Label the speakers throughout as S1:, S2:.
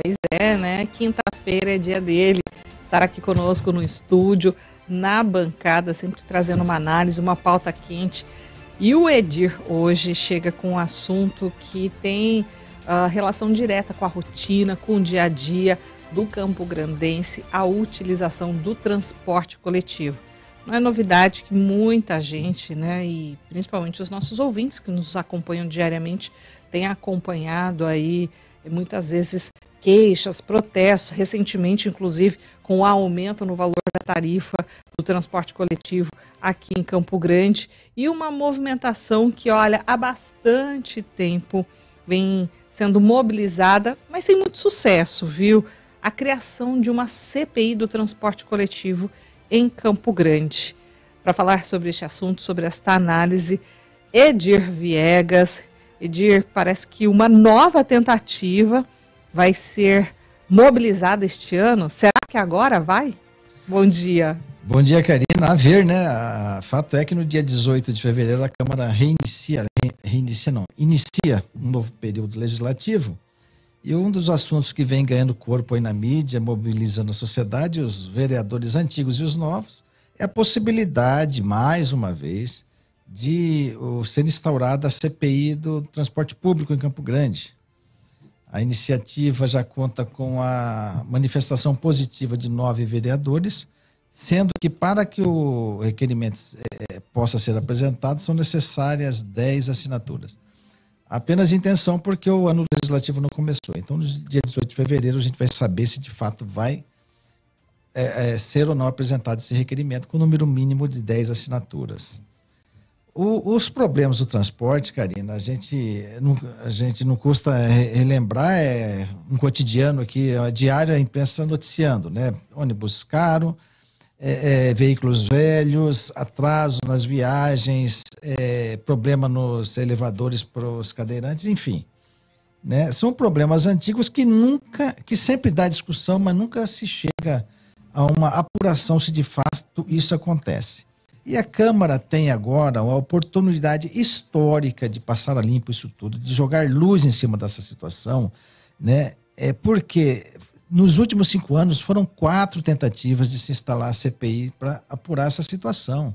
S1: Pois é, né? Quinta-feira é dia dele estar aqui conosco no estúdio, na bancada, sempre trazendo uma análise, uma pauta quente. E o Edir hoje chega com um assunto que tem relação direta com a rotina, com o dia a dia do campograndense, a utilização do transporte coletivo. Não é novidade que muita gente, né, e principalmente os nossos ouvintes que nos acompanham diariamente, têm acompanhado aí muitas vezes queixas, protestos, recentemente inclusive com o aumento no valor da tarifa do transporte coletivo aqui em Campo Grande e uma movimentação que, olha, há bastante tempo vem sendo mobilizada, mas sem muito sucesso, viu? A criação de uma CPI do transporte coletivo em Campo Grande. Para falar sobre este assunto, sobre esta análise, Edir Viegas. Edir, parece que uma nova tentativa vai ser mobilizada este ano. Será que agora vai? Bom dia.
S2: Bom dia, Karina. A ver, né? Fato é que no dia 18 de fevereiro a Câmara inicia um novo período legislativo. E um dos assuntos que vem ganhando corpo aí na mídia, mobilizando a sociedade, os vereadores antigos e os novos, é a possibilidade, mais uma vez, de ser instaurada a CPI do transporte público em Campo Grande. A iniciativa já conta com a manifestação positiva de 9 vereadores, sendo que para que o requerimento possa ser apresentado, são necessárias 10 assinaturas. Apenas intenção, porque o ano legislativo não começou. Então, no dia 18 de fevereiro, a gente vai saber se de fato vai ser ou não apresentado esse requerimento com o número mínimo de 10 assinaturas. Os problemas do transporte, Karina, a gente não custa relembrar, é um cotidiano aqui, a diária a imprensa noticiando, né? Ônibus caro, veículos velhos, atraso nas viagens, problema nos elevadores para os cadeirantes, enfim, né? São problemas antigos que sempre dá discussão, mas nunca se chega a uma apuração se de fato isso acontece. E a Câmara tem agora uma oportunidade histórica de passar a limpo isso tudo, de jogar luz em cima dessa situação, né? Porque nos últimos 5 anos foram 4 tentativas de se instalar a CPI para apurar essa situação.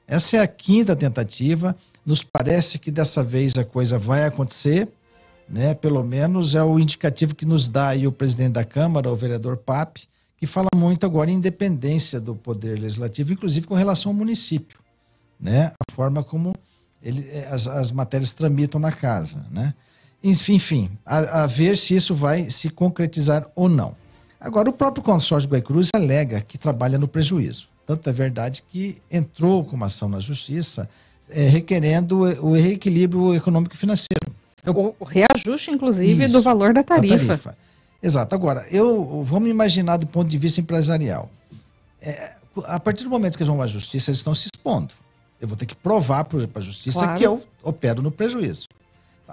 S2: Essa é a 5ª tentativa, nos parece que dessa vez a coisa vai acontecer, né? Pelo menos é o indicativo que nos dá aí o presidente da Câmara, o vereador Pape, que fala muito agora em independência do poder legislativo, inclusive com relação ao município, né? A forma como as matérias tramitam na casa, né? Enfim, a ver se isso vai se concretizar ou não. Agora, o próprio consórcio Guaicruz alega que trabalha no prejuízo. Tanto é verdade que entrou com uma ação na justiça requerendo o reequilíbrio econômico e financeiro.
S1: O reajuste, inclusive, do valor da tarifa.
S2: Exato. Agora, vamos imaginar do ponto de vista empresarial. A partir do momento que eles vão à justiça, eles estão se expondo. Eu vou ter que provar para a justiça que eu opero no prejuízo.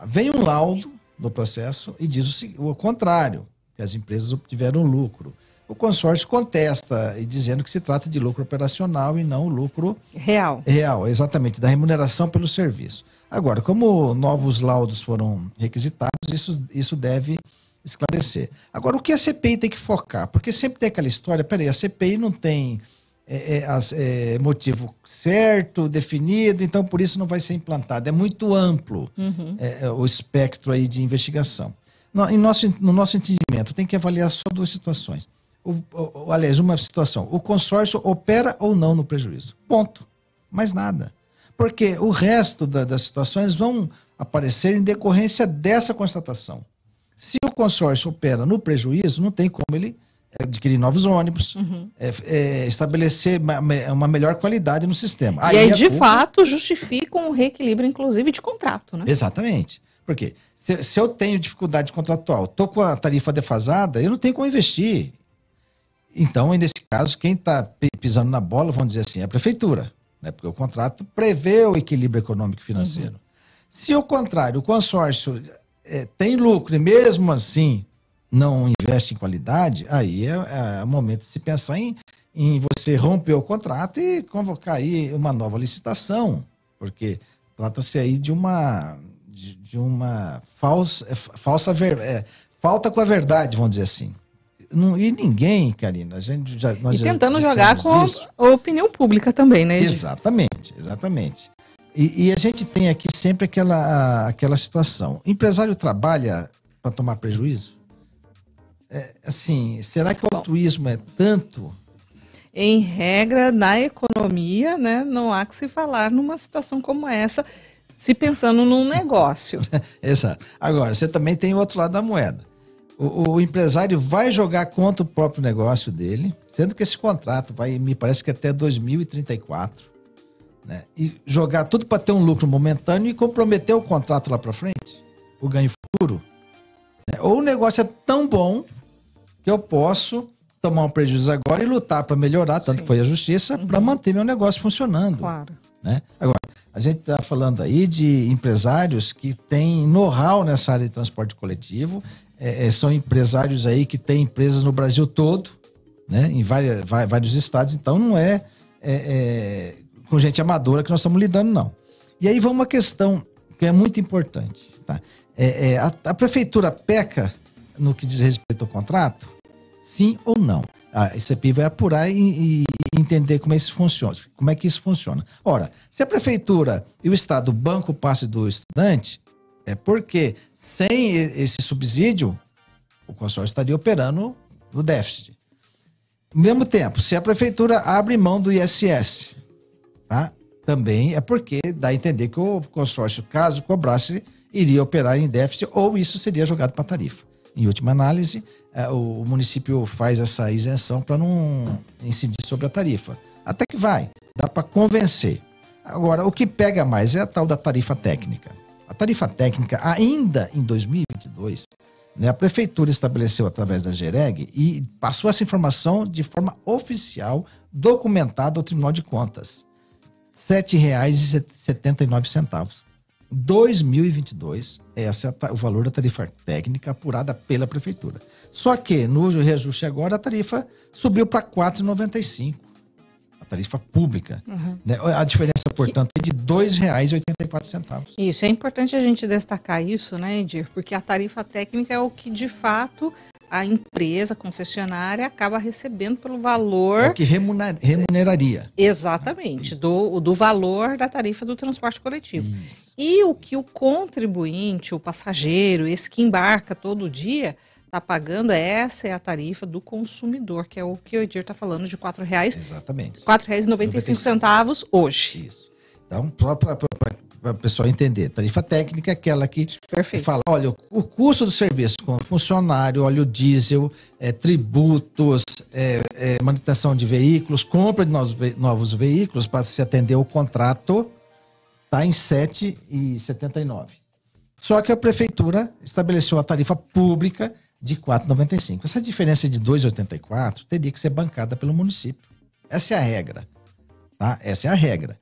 S2: Vem um laudo no processo e diz o contrário, que as empresas obtiveram lucro. O consórcio contesta, dizendo que se trata de lucro operacional e não lucro
S1: real.
S2: Real, exatamente, da remuneração pelo serviço. Agora, como novos laudos foram requisitados, isso deve esclarecer. Agora, o que a CPI tem que focar? Porque sempre tem aquela história, a CPI não tem motivo certo, definido, então por isso não vai ser implantado. É muito amplo o espectro aí de investigação. No nosso entendimento, tem que avaliar só 2 situações. Aliás, uma situação. O consórcio opera ou não no prejuízo. Ponto. Mais nada. Porque o resto das situações vão aparecer em decorrência dessa constatação. Se o consórcio opera no prejuízo, não tem como ele adquirir novos ônibus, estabelecer uma melhor qualidade no sistema.
S1: E aí, de fato, justifica um reequilíbrio, inclusive, de contrato, né?
S2: Exatamente. Por quê? Se eu tenho dificuldade contratual, estou com a tarifa defasada, eu não tenho como investir. Então, nesse caso, quem está pisando na bola, vamos dizer assim, é a prefeitura, né? Porque o contrato prevê o equilíbrio econômico e financeiro. Se ao contrário, o consórcio tem lucro e mesmo assim não investe em qualidade, aí é o momento de se pensar em você romper o contrato e convocar aí uma nova licitação, porque trata-se aí de uma falsa falta com a verdade, vamos dizer assim. E ninguém, Karina, nós
S1: e tentando
S2: já
S1: jogar com
S2: isso.
S1: a opinião pública também, né, Edir?
S2: Exatamente. E a gente tem aqui sempre aquela situação. O empresário trabalha para tomar prejuízo? Assim, será que o altruísmo é tanto?
S1: Em regra, na economia, né, não há que se falar numa situação como essa, se pensando num negócio.
S2: Exato. Agora, você também tem o outro lado da moeda. O empresário vai jogar contra o próprio negócio dele, sendo que esse contrato vai, me parece que até 2034, né? E jogar tudo para ter um lucro momentâneo e comprometer o contrato lá para frente, o ganho futuro. Né? Ou o negócio é tão bom que eu posso tomar um prejuízo agora e lutar para melhorar, tanto que foi a justiça, para manter meu negócio funcionando.
S1: Claro.
S2: Né? Agora, a gente está falando aí de empresários que têm know-how nessa área de transporte coletivo, são empresários aí que têm empresas no Brasil todo, né? Em vários estados, então não é com gente amadora que nós estamos lidando, não. E aí vamos uma questão que é muito importante. Tá? A prefeitura peca no que diz respeito ao contrato? Sim ou não? A CPI vai apurar e entender como é que isso funciona. Ora, se a prefeitura e o Estado bancam o passe do estudante, é porque sem esse subsídio, o consórcio estaria operando no déficit. Ao mesmo tempo, se a prefeitura abre mão do ISS, tá? Também é porque dá a entender que o consórcio, caso cobrasse, iria operar em déficit ou isso seria jogado para a tarifa. Em última análise, o município faz essa isenção para não incidir sobre a tarifa. Até que vai, dá para convencer. Agora, o que pega mais é a tal da tarifa técnica. A tarifa técnica, ainda em 2022, né, a prefeitura estabeleceu através da GEREG e passou essa informação de forma oficial, documentada ao Tribunal de Contas. R$ 7,79. 2022, esse é o valor da tarifa técnica apurada pela prefeitura. Só que no reajuste agora a tarifa subiu para R$ 4,95. A tarifa pública. Né? A diferença, portanto, é de R$ 2,84.
S1: Isso, é importante a gente destacar isso, né, Edir? Porque a tarifa técnica é o que, de fato, a empresa concessionária acaba recebendo pelo valor...
S2: É o que remuneraria.
S1: Exatamente, do valor da tarifa do transporte coletivo.
S2: Isso.
S1: E o que o contribuinte, o passageiro, esse que embarca todo dia, está pagando, essa é a tarifa do consumidor, que é o que o Edir está falando de R$ 4,00.
S2: Exatamente.
S1: R$ 4,95 hoje.
S2: Isso. Então, só para o pessoal entender, tarifa técnica é aquela que fala, olha, o custo do serviço com funcionário, óleo diesel, tributos, manutenção de veículos, compra de novos veículos para se atender o contrato, está em R$ 7,79. Só que a prefeitura estabeleceu a tarifa pública de R$ 4,95. Essa diferença de R$ 2,84 teria que ser bancada pelo município. Essa é a regra. Tá? Essa é a regra.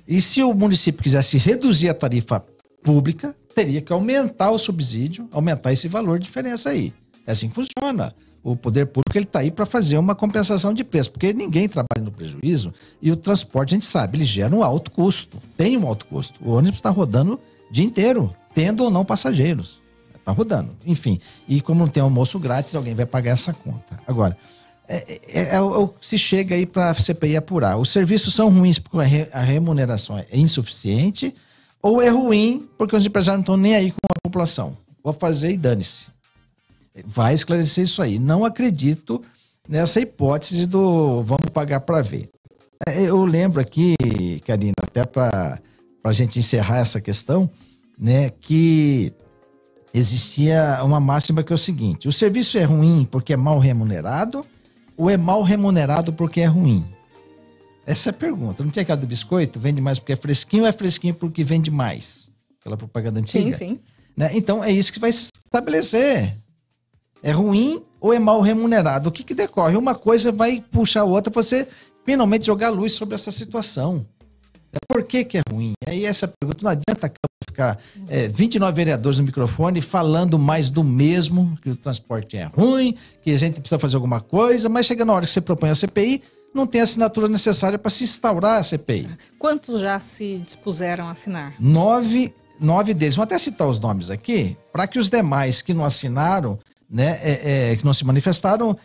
S2: E se o município quisesse reduzir a tarifa pública, teria que aumentar o subsídio, aumentar esse valor de diferença aí. É assim que funciona. O poder público está aí para fazer uma compensação de preço, porque ninguém trabalha no prejuízo e o transporte, a gente sabe, ele gera um alto custo. Tem um alto custo. O ônibus está rodando o dia inteiro, tendo ou não passageiros. Está rodando, enfim. E como não tem almoço grátis, alguém vai pagar essa conta. Agora, se chega aí para a CPI apurar. Os serviços são ruins porque a remuneração é insuficiente ou é ruim porque os empresários não estão nem aí com a população. Vou fazer e dane-se. Vai esclarecer isso aí. Não acredito nessa hipótese do vamos pagar para ver. Eu lembro aqui, Karina, até para a gente encerrar essa questão, né, que existia uma máxima que é o seguinte: o serviço é ruim porque é mal remunerado ou é mal remunerado porque é ruim? Essa é a pergunta. Não tinha aquela do biscoito? Vende mais porque é fresquinho ou é fresquinho porque vende mais? Aquela propaganda antiga?
S1: Sim.
S2: Né? Então é isso que vai se estabelecer. É ruim ou é mal remunerado? O que decorre? Uma coisa vai puxar a outra para você finalmente jogar luz sobre essa situação. Por que é ruim? Aí essa pergunta, não adianta ficar 29 vereadores no microfone falando mais do mesmo, que o transporte é ruim, que a gente precisa fazer alguma coisa, mas chega na hora que você propõe a CPI, não tem a assinatura necessária para se instaurar a CPI.
S1: Quantos já se dispuseram a assinar?
S2: 9 deles. Vou até citar os nomes aqui, para que os demais que não assinaram né, que não se manifestaram,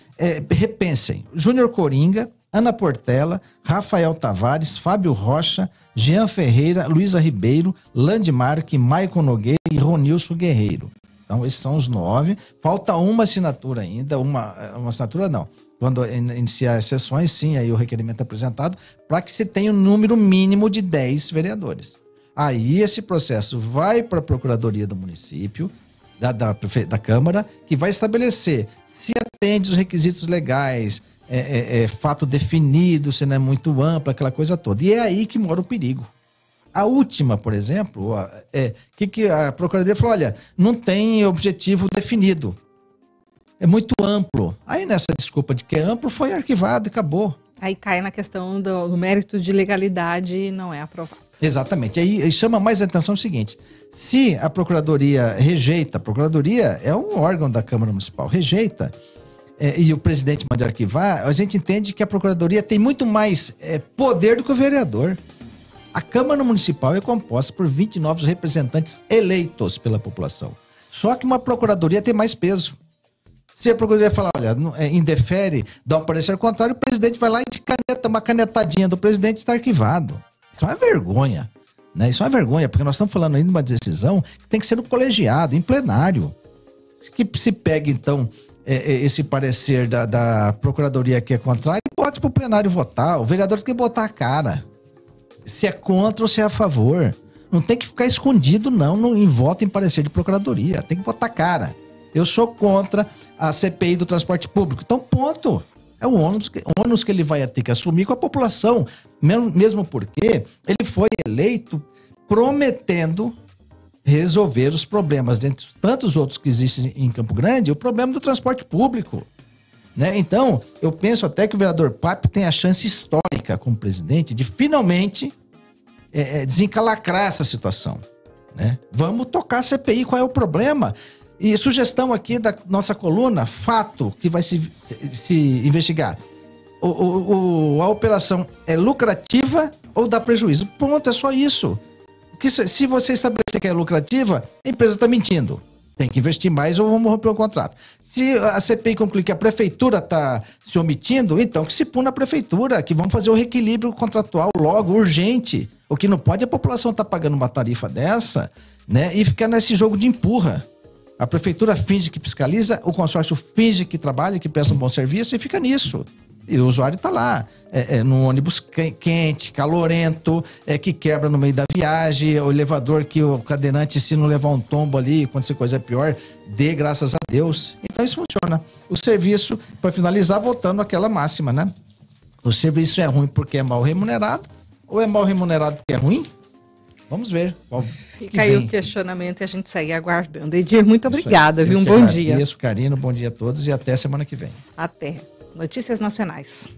S2: repensem. Júnior Coringa, Ana Portela, Rafael Tavares, Fábio Rocha, Jean Ferreira, Luísa Ribeiro, Landmark, Maicon Nogueira e Ronilson Guerreiro. Então, esses são os 9. Falta uma assinatura ainda, uma assinatura não. Quando iniciar as sessões, sim, aí o requerimento é apresentado, para que se tenha um número mínimo de 10 vereadores. Aí esse processo vai para a Procuradoria do município, da Câmara, que vai estabelecer se atende os requisitos legais, fato definido, se não é muito amplo, aquela coisa toda. E é aí que mora o perigo. A última, por exemplo, que a Procuradoria falou, olha, não tem objetivo definido. É muito amplo. Aí nessa desculpa de que é amplo, foi arquivado e acabou.
S1: Aí cai na questão do mérito de legalidade e não é aprovado.
S2: Exatamente. Aí chama mais a atenção o seguinte, se a Procuradoria rejeita, a Procuradoria é um órgão da Câmara Municipal, rejeita, e o presidente manda arquivar, a gente entende que a Procuradoria tem muito mais poder do que o vereador. A Câmara Municipal é composta por 29 representantes eleitos pela população. Só que uma Procuradoria tem mais peso. Se a Procuradoria falar, olha, indefere, dá um parecer contrário, o presidente vai lá e de caneta, uma canetadinha do presidente está arquivado. Isso é uma vergonha, né? Isso é uma vergonha, porque nós estamos falando ainda de uma decisão que tem que ser no colegiado, em plenário. Que se pega, então, esse parecer da Procuradoria que é contrário e bote para o plenário votar. O vereador tem que botar a cara. Se é contra ou se é a favor. Não tem que ficar escondido, não, em voto em parecer de Procuradoria. Tem que botar a cara. Eu sou contra a CPI do transporte público. Então, ponto. É o ônus que ele vai ter que assumir com a população. Mesmo porque ele foi eleito prometendo resolver os problemas, dentre tantos outros que existem em Campo Grande, o problema do transporte público. Né? Então, eu penso até que o vereador Pape tem a chance histórica como presidente de finalmente desencalacrar essa situação. Né? Vamos tocar a CPI, qual é o problema? E sugestão aqui da nossa coluna, fato que vai se investigar. A operação é lucrativa ou dá prejuízo? Ponto, é só isso. Porque se você estabelecer que é lucrativa, a empresa está mentindo. Tem que investir mais ou vamos romper o contrato. Se a CPI concluir que a prefeitura está se omitindo, então que se puna a prefeitura, que vamos fazer o reequilíbrio contratual logo, urgente. O que não pode é a população estar pagando uma tarifa dessa, né, e ficar nesse jogo de empurra. A prefeitura finge que fiscaliza, o consórcio finge que trabalha, que presta um bom serviço e fica nisso. E o usuário está lá, num ônibus quente, calorento, que quebra no meio da viagem, o elevador que o cadeirante, se não levar um tombo ali, acontecer coisa pior, dê graças a Deus. Então isso funciona. O serviço, para finalizar, voltando àquela máxima, né? O serviço é ruim porque é mal remunerado, ou é mal remunerado porque é ruim? Vamos ver.
S1: Fica aí o questionamento e a gente segue aguardando. Edir, muito obrigada, viu? Um bom dia.
S2: Agradeço, Karina, bom dia a todos e até semana que vem.
S1: Até. Notícias Nacionais.